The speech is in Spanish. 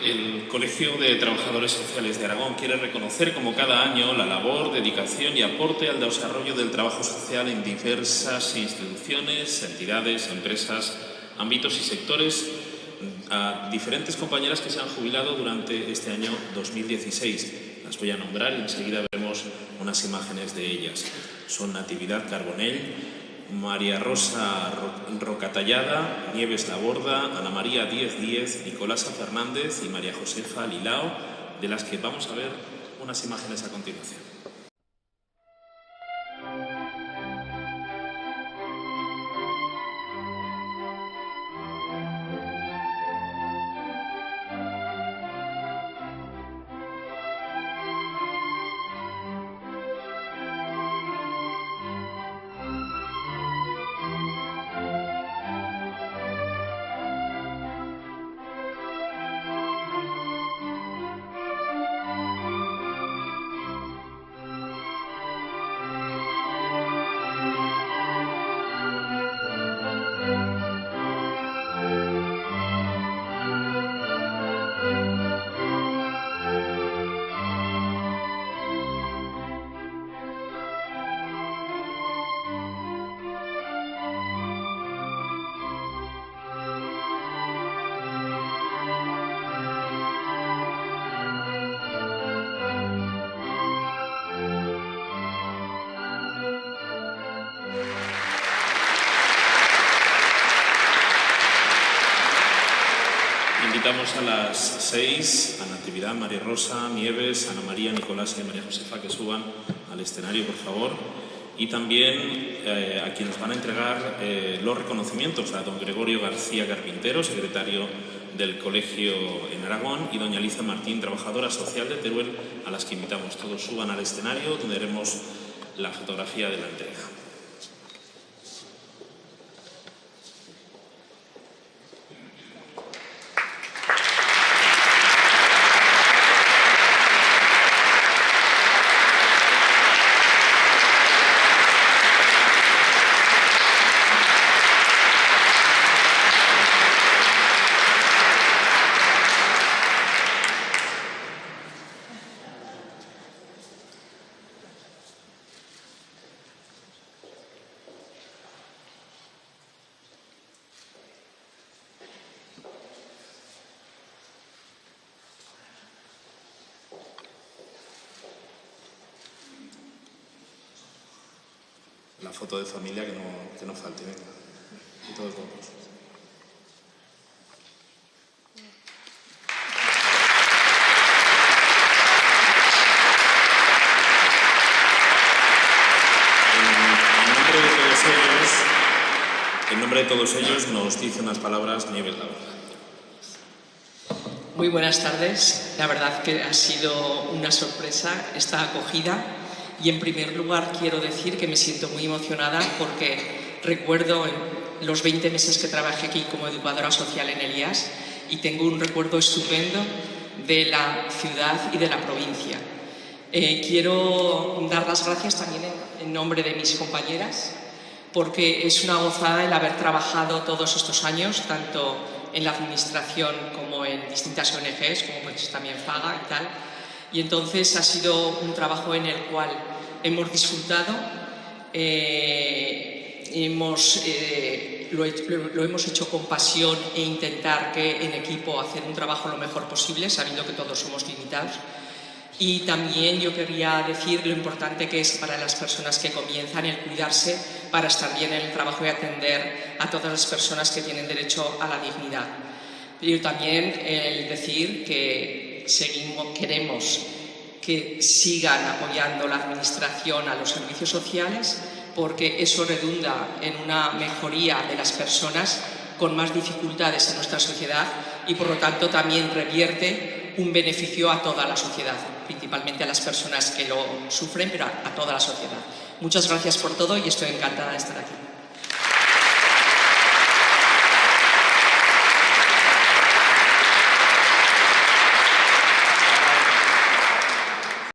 El Colegio de Trabajadores Sociales de Aragón quiere reconocer, como cada año, la labor, dedicación y aporte al desarrollo del trabajo social en diversas instituciones, entidades, empresas, ámbitos y sectores a diferentes compañeras que se han jubilado durante este año 2016. Las voy a nombrar y enseguida veremos unas imágenes de ellas. Son Natividad Carbonell, María Rosa Rocatallada, Nieves Laborda, Ana María Díez Díez, Nicolasa Fernández y María Josefa Lilao, de las que vamos a ver unas imágenes a continuación. Invitamos a las 6 a Natividad, María Rosa, Nieves, Ana María, Nicolás y María Josefa que suban al escenario, por favor. Y también a quienes van a entregar los reconocimientos, a don Gregorio García Carpintero, secretario del Colegio en Aragón, y doña Alicia Martín, trabajadora social de Teruel, a las que invitamos. Todos suban al escenario, donde haremos la fotografía de la entrega. La foto de familia que no falte, venga. Y todos vamos. En nombre de todos ellos nos dice unas palabras Nieves Laborda. Muy buenas tardes. La verdad que ha sido una sorpresa esta acogida. Y en primer lugar quiero decir que me siento muy emocionada porque recuerdo los 20 meses que trabajé aquí como educadora social en el IAS y tengo un recuerdo estupendo de la ciudad y de la provincia. Quiero dar las gracias también en nombre de mis compañeras porque es una gozada el haber trabajado todos estos años, tanto en la administración como en distintas ONGs, como pues también FAGA y tal. Y entonces ha sido un trabajo en el cual hemos disfrutado, lo hemos hecho con pasión e intentar que en equipo hacer un trabajo lo mejor posible, sabiendo que todos somos limitados. Y también yo quería decir lo importante que es para las personas que comienzan el cuidarse para estar bien en el trabajo y atender a todas las personas que tienen derecho a la dignidad. Pero también el decir que queremos que sigan apoyando la administración a los servicios sociales porque eso redunda en una mejoría de las personas con más dificultades en nuestra sociedad y por lo tanto también revierte un beneficio a toda la sociedad, principalmente a las personas que lo sufren, pero a toda la sociedad. Muchas gracias por todo y estoy encantada de estar aquí.